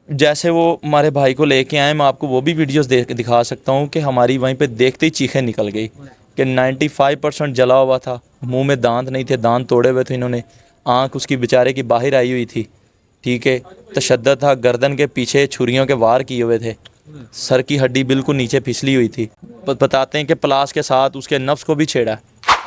जैसे वो हमारे भाई को लेके आए, मैं आपको वो भी वीडियोस देख दिखा सकता हूँ कि हमारी वहीं पे देखते ही चीखें निकल गई कि 95% जला हुआ था, मुंह में दांत नहीं थे, दांत तोड़े हुए थे इन्होंने, आंख उसकी बेचारे की बाहर आई हुई थी। ठीक है, तशद्दुद था, गर्दन के पीछे छुरियों के वार किए हुए थे, सर की हड्डी बिल्कुल नीचे फिसली हुई थी। बताते हैं कि प्लास के साथ उसके नफ्स को भी छेड़ा,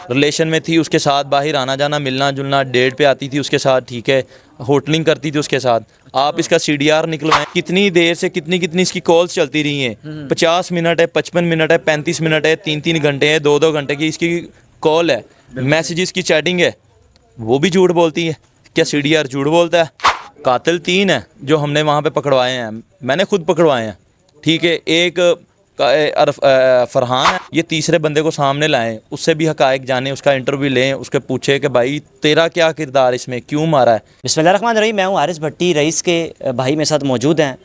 रिलेशन में थी उसके साथ, बाहर आना जाना मिलना जुलना, डेट पे आती थी उसके साथ। ठीक है, होटलिंग करती थी उसके साथ। आप इसका CDR निकलवाएं, कितनी देर से कितनी कितनी इसकी कॉल्स चलती रही हैं। 50 मिनट है, 55 मिनट है, 35 मिनट है, 3-3 घंटे है, 2-2 घंटे की इसकी कॉल है, मैसेजेस की चैटिंग है। वो भी झूठ बोलती है। क्या CDR झूठ बोलता है? कातिल 3 है जो हमने वहाँ पे पकड़वाए हैं, मैंने खुद पकड़वाए हैं। ठीक है, एक फरहान है, ये तीसरे बंदे को सामने लाएं, उससे भी हकायक जाने, उसका इंटरव्यू लें, उसके पूछे कि भाई तेरा क्या किरदार, इसमें क्यों मारा है। बिस्मिल्लाहिर्रहमानिर्रहीम। मैं हूँ हारिस भट्टी, रईस के भाई मेरे साथ मौजूद हैं।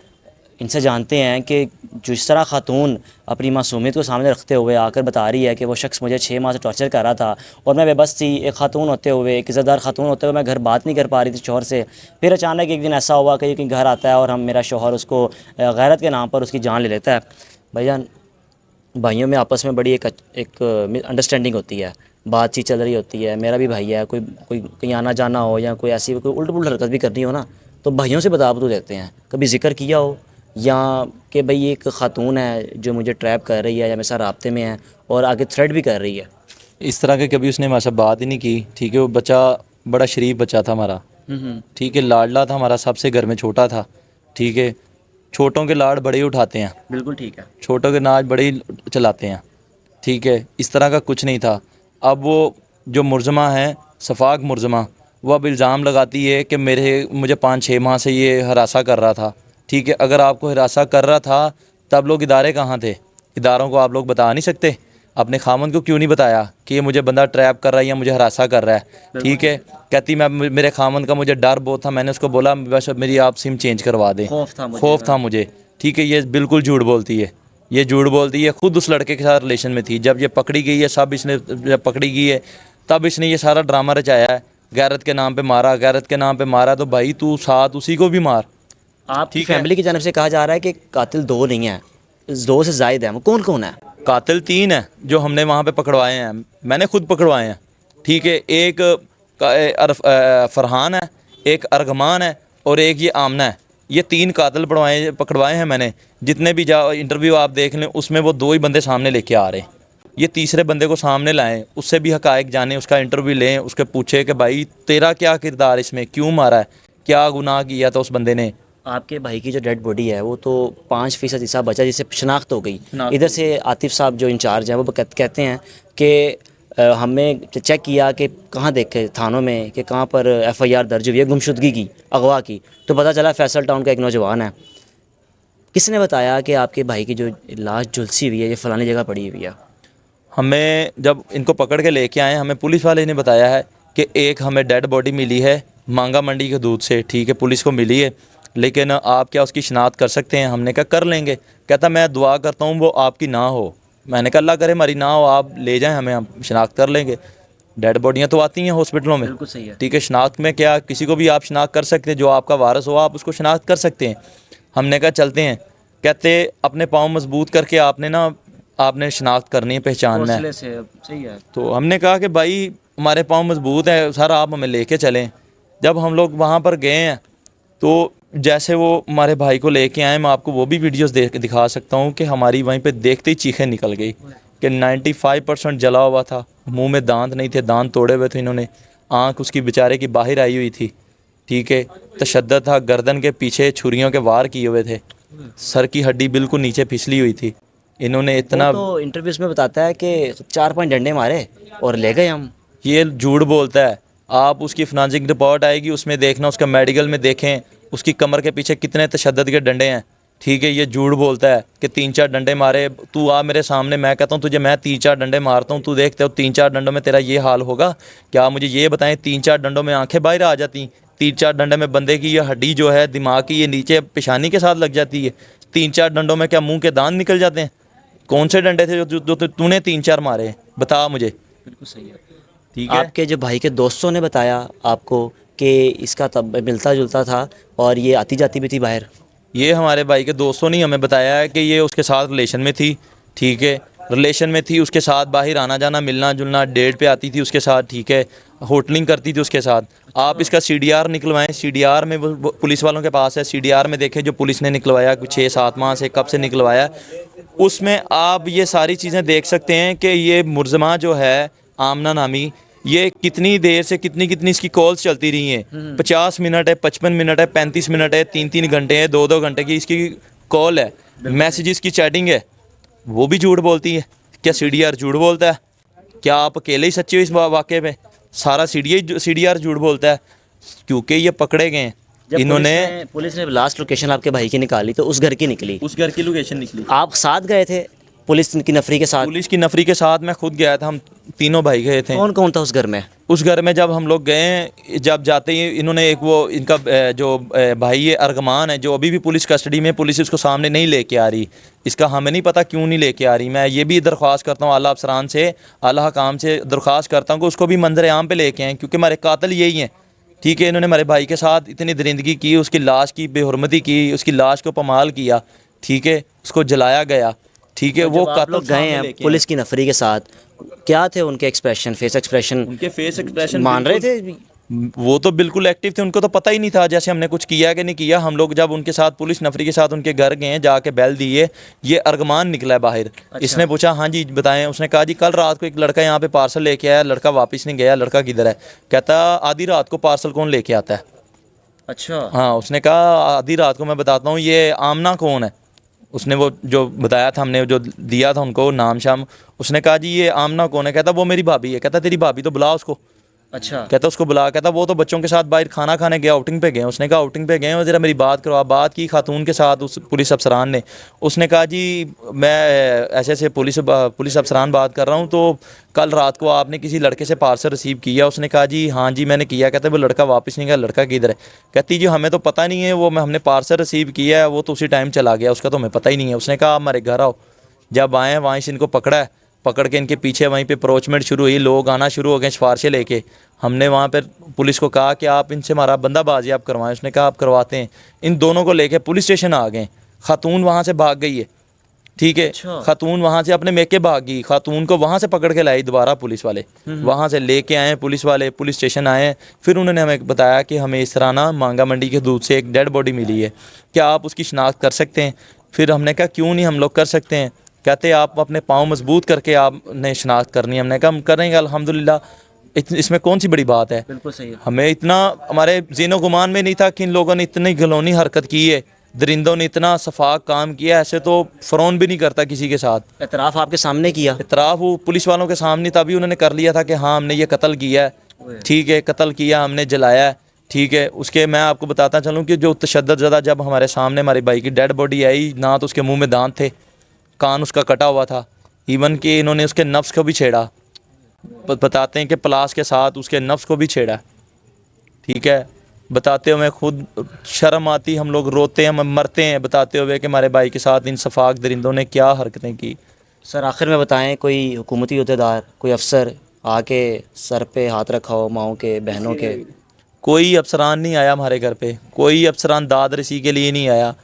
इनसे जानते हैं कि जिस तरह खातून अपनी मासूमियत को सामने रखते हुए आकर बता रही है कि वो शख्स मुझे 6 माह से टॉर्चर कर रहा था और मैं बेबस थी, एक खातून होते हुए, एक इज़्ज़तदार खातून होते हुए मैं घर बात नहीं कर पा रही थी शोहर से। फिर अचानक एक दिन ऐसा हुआ कि कहीं घर आता है और मेरा शोहर उसको गैरत के नाम पर उसकी जान ले लेता है। भाईजान, भाइयों में आपस में बड़ी एक अंडरस्टैंडिंग होती है, बातचीत चल रही होती है। मेरा भी भाई है, कोई कोई कहीं आना जाना हो या कोई ऐसी कोई उल्ट पुल्ट हरकत भी करनी हो ना, तो भाइयों से बता बतू देते हैं। कभी जिक्र किया हो या कि भाई एक ख़ातून है जो मुझे ट्रैप कर रही है या मेरे साथ राब्ते में है और आगे थ्रेट भी कर रही है। इस तरह के कभी उसने हमारे साथ बात ही नहीं की। ठीक है, वो बच्चा बड़ा शरीफ बच्चा था हमारा। ठीक है, लाडला था हमारा, सबसे घर में छोटा था। ठीक है, छोटों के लाड बड़े ही उठाते हैं, बिल्कुल ठीक है। छोटों के नाच बड़े ही चलाते हैं। ठीक है, इस तरह का कुछ नहीं था। अब वो जो मुर्जमा है, सफ़ाक मुर्जमा, वो अब इल्ज़ाम लगाती है कि मुझे 5-6 माह से ये हरासा कर रहा था। ठीक है, अगर आपको हरासा कर रहा था तब लोग इदारे कहाँ थे? इदारों को आप लोग बता नहीं सकते? अपने खामन को क्यों नहीं बताया कि ये मुझे बंदा ट्रैप कर रहा है या मुझे हरासा कर रहा है? ठीक है, कहती मैं मेरे खामन का मुझे डर बहुत था, मैंने उसको बोला बस मेरी आप सिम चेंज करवा दें, खौफ था मुझे। ठीक है, ये बिल्कुल झूठ बोलती है, ये झूठ बोलती है। खुद उस लड़के के साथ रिलेशन में थी। जब ये पकड़ी गई है, जब पकड़ी गई है तब इसने ये सारा ड्रामा रचाया है, गैरत के नाम पे मारा, गैरत के नाम पे मारा। तो भाई तू साथ उसी को भी मार। आपकी ठीक है, फैमिली की जानब से कहा जा रहा है कि कातिल 2 नहीं है, 2 से ज़ायद है। वो कौन कौन है? कातिल 3 है जो हमने वहाँ पे पकड़वाए हैं, मैंने खुद पकड़वाए हैं। ठीक है, एक फरहान है, एक अर्गमान है और एक ये आमना है। ये 3 कातिल पकड़वाए हैं मैंने। जितने भी इंटरव्यू आप देख लें, उसमें वो 2 ही बंदे सामने लेके आ रहे हैं। ये तीसरे बंदे को सामने लाएं, उससे भी हकायक जाने, उसका इंटरव्यू लें, उसके पूछे कि भाई तेरा क्या किरदार, इसमें क्यों मारा है, क्या गुनाह किया था उस बंदे ने। आपके भाई की जो डेड बॉडी है वो तो 5% हिस्सा बचा जिससे शनाख्त हो गई। इधर से आतिफ साहब जो इंचार्ज हैं वो कहते हैं कि हमने चेक किया कि कहाँ देखे थानों में कि कहाँ पर FIR दर्ज हुई है गुमशुदगी की, अगवा की, तो पता चला फैसल टाउन का एक नौजवान है। किसने बताया कि आपके भाई की जो लाश झुलसी हुई है ये फ़लानी जगह पड़ी हुई है? हमें जब इनको पकड़ के लेके आए, हमें पुलिस वाले ने बताया है कि एक हमें डेड बॉडी मिली है मांगा मंडी के दूध से। ठीक है, पुलिस को मिली है, लेकिन आप क्या उसकी शनाख्त कर सकते हैं? हमने कहा कर लेंगे। कहता मैं दुआ करता हूँ वो आपकी ना हो। मैंने कहा अल्लाह करे हमारी ना हो, आप ले जाएं हमें, हम शनाख्त कर लेंगे। डेड बॉडियाँ तो आती हैं हॉस्पिटलों में। बिल्कुल सही है। ठीक है, शनाख्त में क्या किसी को भी आप शनाख्त कर सकते हैं, जो आपका वारस हो आप उसको शनाख्त कर सकते हैं। हमने कहा चलते हैं। कहते अपने पाँव मजबूत करके आपने शनाख्त करनी है, पहचानना है। सही है। तो हमने कहा कि भाई हमारे पाँव मजबूत है सर, आप हमें लेके चलें। जब हम लोग वहाँ पर गए हैं तो जैसे वो हमारे भाई को लेके आए, मैं आपको वो भी वीडियोस दिखा सकता हूँ कि हमारी वहीं पे देखते ही चीखें निकल गई कि 95% जला हुआ था, मुंह में दांत नहीं थे, दांत तोड़े हुए थे इन्होंने, आंख उसकी बेचारे की बाहर आई हुई थी। ठीक है, तशद्दुद था, गर्दन के पीछे छुरियों के वार किए हुए थे, सर की हड्डी बिल्कुल नीचे फिसली हुई थी। इन्होंने वो इतना, तो इंटरव्यूज़ में बताता है कि 4-5 डंडे मारे और ले गए हम। ये झूठ बोलता है। आप उसकी फोरेंसिक रिपोर्ट आएगी, उसमें देखना, उसका मेडिकल में देखें उसकी कमर के पीछे कितने तशद्दुद के डंडे हैं। ठीक है, ये झूठ बोलता है कि 3-4 डंडे मारे। तू आ मेरे सामने, मैं कहता हूँ तुझे मैं 3-4 डंडे मारता हूँ, तू देखते हो 3-4 डंडों में तेरा ये हाल होगा क्या? मुझे ये बताएं, 3-4 डंडों में आंखें बाहर आ जाती, 3-4 डंडे में बंदे की ये हड्डी जो है दिमाग की, ये नीचे पेशानी के साथ लग जाती है। 3-4 डंडों में क्या मुंह के दांत निकल जाते हैं? कौन से डंडे थे जो तूने 3-4 मारे, बता मुझे। बिल्कुल सही है। ठीक है, आपके जो भाई के दोस्तों ने बताया आपको कि इसका तब मिलता जुलता था और ये आती जाती भी थी बाहर? ये हमारे भाई के दोस्तों ने हमें बताया है कि ये उसके साथ रिलेशन में थी, ठीक है, रिलेशन में थी, उसके साथ बाहर आना जाना मिलना जुलना, डेट पे आती थी उसके साथ, ठीक है, होटलिंग करती थी उसके साथ। आप इसका CDR निकलवाएं, CDR में वो पुलिस वालों के पास है, CDR में देखें जो पुलिस ने निकलवाया 6-7 माह से कब से निकलवाया, उसमें आप ये सारी चीज़ें देख सकते हैं कि ये मुलज़मा जो है आमना नामी, ये कितनी देर से कितनी कितनी इसकी कॉल्स चलती रही हैं। 50 मिनट है, 55 मिनट है, 35 मिनट है, 3-3 घंटे है, 2-2 घंटे की इसकी कॉल है, मैसेजेस की चैटिंग है, वो भी झूठ बोलती है। क्या CDR झूठ बोलता है? क्या आप अकेले ही सच्चे हो इस वाक़े पे? सारा CDR झूठ बोलता है, क्योंकि ये पकड़े गए हैं। जब इन्होंने पुलिस ने लास्ट लोकेशन आपके भाई की निकाली तो उस घर की निकली, उस घर की लोकेशन निकली। आप साथ गए थे पुलिस की नफरी के साथ? पुलिस की नफरी के साथ मैं खुद गया था, हम तीनों भाई गए थे। कौन कौन था उस घर में? उस घर में जब हम लोग गए, जब जाते ही इन्होंने एक वो इनका जो भाई है अरगमान है, जो अभी भी पुलिस कस्टडी में, पुलिस इसको सामने नहीं लेके आ रही, इसका हमें नहीं पता क्यों नहीं लेके आ रही। मैं ये भी दरख्वास्त करता हूँ आला अफसरान से, आला हकाम से दरख्वास्त करता हूँ कि उसको भी मंजर आम पे लेके आएँ, क्योंकि हमारे कातिल यही हैं, ठीक है। इन्होंने हमारे भाई के साथ इतनी दरिंदगी की, उसकी लाश की बेहुरमती की, उसकी लाश को पमाल किया, ठीक है, उसको जलाया गया, ठीक है। वो आप लोग गए हैं पुलिस की नफरी के साथ, क्या थे उनके एक्सप्रेशन, फेस एक्सप्रेशन? उनके फेस एक्सप्रेशन मान रहे थे? वो तो बिल्कुल एक्टिव थे, उनको तो पता ही नहीं था जैसे हमने कुछ किया कि नहीं किया। हम लोग जब उनके साथ पुलिस नफरी के साथ उनके घर गए, जाके बैल दिए, ये अरगमान निकला है बाहर। इसने पूछा हाँ जी बताएं, उसने कहा जी कल रात को एक लड़का यहाँ पे पार्सल लेके आया, लड़का वापस नहीं गया, लड़का किधर है? कहता आधी रात को पार्सल कौन लेके आता है? अच्छा, हाँ, उसने कहा आधी रात को मैं बताता हूँ, ये आमना कौन है? उसने वो जो बताया था, हमने जो दिया था उनको नाम शाम, उसने कहा जी ये आमना कौन है? कहता वो मेरी भाभी है। कहता तेरी भाभी तो बुला उसको। अच्छा, कहता उसको बुला। कहता वो तो बच्चों के साथ बाहर खाना खाने गया, आउटिंग पे गए। उसने कहा आउटिंग पे गए हो, ज़रा मेरी बात करो। आप बात की खातून के साथ उस पुलिस अफसरान ने। उसने कहा जी मैं ऐसे ऐसे पुलिस अफसरान बात कर रहा हूँ, तो कल रात को आपने किसी लड़के से पार्सल रिसीव किया? उसने कहा जी हाँ जी मैंने किया। कहता वो लड़का वापस नहीं गया, लड़का किधर है? कहती जी हमें तो पता नहीं है, वो हमने पार्सल रिसीव किया है, वो तो उसी टाइम चला गया, उसका तो हमें पता ही नहीं है। उसने कहा आप हमारे घर आओ। जब आए वहाँ से इनको पकड़ा है, पकड़ के इनके पीछे वहीं पे अप्रोचमेंट शुरू हुई, लोग आना शुरू हो गए सिफारिशें लेके। हमने वहाँ पर पुलिस को कहा कि आप इनसे हमारा बंदा बाजियाब करवाएं। उसने कहा आप करवाते हैं। इन दोनों को लेके पुलिस स्टेशन आ गए। खातून वहाँ से भाग गई है, ठीक है। अच्छा। खातून वहाँ से अपने मेके भाग गई, खातून को वहाँ से पकड़ के लाई दोबारा पुलिस वाले, वहाँ से लेके आए पुलिस वाले, पुलिस स्टेशन आए। फिर उन्होंने हमें बताया कि हमें इस तरह ना मांगा मंडी के दूध से एक डेड बॉडी मिली है, क्या आप उसकी शिनाख्त कर सकते हैं? फिर हमने कहा क्यों नहीं, हम लोग कर सकते हैं। कहते आप अपने पाँव मजबूत करके आपने शिनाख्त करनी है। हमने कहा हम करेंगे अल्हम्दुलिल्लाह, इसमें कौन सी बड़ी बात है। बिल्कुल सही है। हमें इतना हमारे ज़ीनो गुमान में नहीं था कि इन लोगों ने इतनी घिनौनी हरकत की है, दरिंदों ने इतना सफाक काम किया। ऐसे तो फ़रौन भी नहीं करता किसी के साथ। एतराफ़ आपके सामने किया? इतराफ़ वो पुलिस वालों के सामने तभी उन्होंने कर लिया था कि हाँ हमने ये कत्ल किया है, ठीक है, कत्ल किया, हमने जलाया है, ठीक है। उसके मैं आपको बताता चलूँ कि जो तशद्दुद ज़्यादा, जब हमारे सामने हमारे भाई की डेड बॉडी आई, ना तो उसके मुँह में दांत थे, कान उसका कटा हुआ था, इवन कि इन्होंने उसके नफ्स को भी छेड़ा। बताते हैं कि प्लास के साथ उसके नफ्स को भी छेड़ा, ठीक है। बताते हुए खुद शर्म आती, हम लोग रोते हैं, हम मरते हैं बताते हुए कि हमारे भाई के साथ इन सफाक दरिंदों ने क्या हरकतें की। सर आखिर में बताएं, कोई हुकूमती अहदेदार, कोई अफसर आके सर पे हाथ रखा हो माओं के, बहनों के? कोई अफसरान नहीं आया हमारे घर पे, कोई अफसरान दाद रसी के लिए नहीं आया,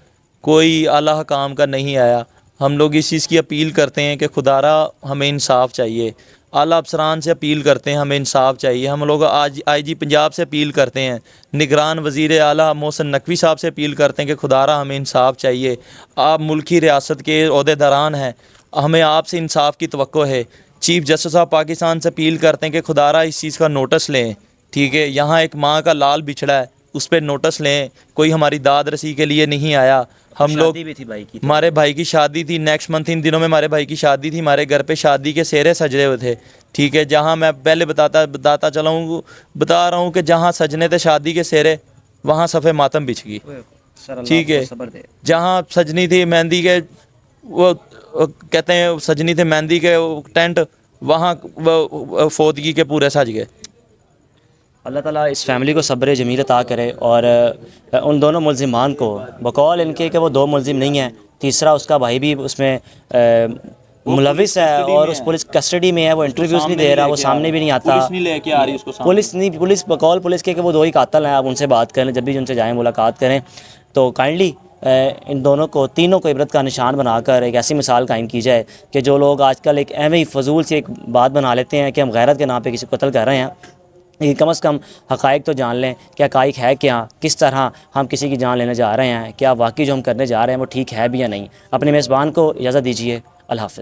कोई आला हकाम का नहीं आया। हम लोग इस चीज़ की अपील करते हैं कि खुदारा हमें इंसाफ चाहिए। आला अफसरान से अपील करते हैं हमें इंसाफ चाहिए। हम लोग आज IG पंजाब से अपील करते हैं, निगरान वज़ीर आला मोहसिन नकवी साहब से अपील करते हैं कि खुदारा हमें इंसाफ चाहिए। आप मुल्की रियासत के ओहदेदारान हैं, हमें आपसे इंसाफ की तवक्को है। चीफ जस्टिस ऑफ पाकिस्तान से अपील करते हैं कि खुदारा इस चीज़ का नोटिस लें, ठीक है। यहाँ एक माँ का लाल बिछड़ा है, उस पर नोटिस लें। कोई हमारी दाद रसी के लिए नहीं आया। हम लोग शादी भी थी भाई की, हमारे भाई की शादी थी नेक्स्ट मंथ, इन दिनों में हमारे भाई की शादी थी। हमारे घर पे शादी के सेहरे सजे हुए थे, ठीक है। जहाँ मैं पहले बताता चला हूँ, बता रहा हूँ कि जहाँ सजने थे शादी के सेहरे, वहाँ सफ़े मातम बिछ गई, ठीक है। जहाँ सजनी थी मेहंदी के, वो कहते हैं सजनी थे मेहंदी के टेंट, वहाँ फोदगी के पूरे सज गए। अल्लाह ताला इस फैमिली को सब्र जमील अता करे और उन दोनों मुलजिमान को, बकौल इनके कि वो दो मुलजिम नहीं हैं, तीसरा उसका भाई भी उसमें मुलविस है और उस पुलिस कस्टडी में है, वो इंटरव्यूज़ नहीं दे रहा, वो सामने भी नहीं आता, पुलिस नहीं लेके आ रही उसको सामने। पुलिस बकौल पुलिस के कि वो दो ही कातिल हैं। आप उनसे बात करें, जब भी उनसे जाएँ मुलाकात करें तो काइंडली इन दोनों को तीनों को इबरत का निशान बनाकर एक ऐसी मिसाल कायम की जाए कि जो लोग आजकल एक एवं ही फजूल सी एक बात बना लेते हैं कि हम गैरत के नाम पे किसी को कत्ल कर रहे हैं, ये कम से कम हक़ाइक़ तो जान लें कि हक़ाइक़ है क्या, किस तरह हम किसी की जान लेने जा रहे हैं, क्या वाकई जो हम करने जा रहे हैं वो ठीक है भी या नहीं। अपने मेज़बान को इजाज़त दीजिए। अल्लाह हाफ़िज़।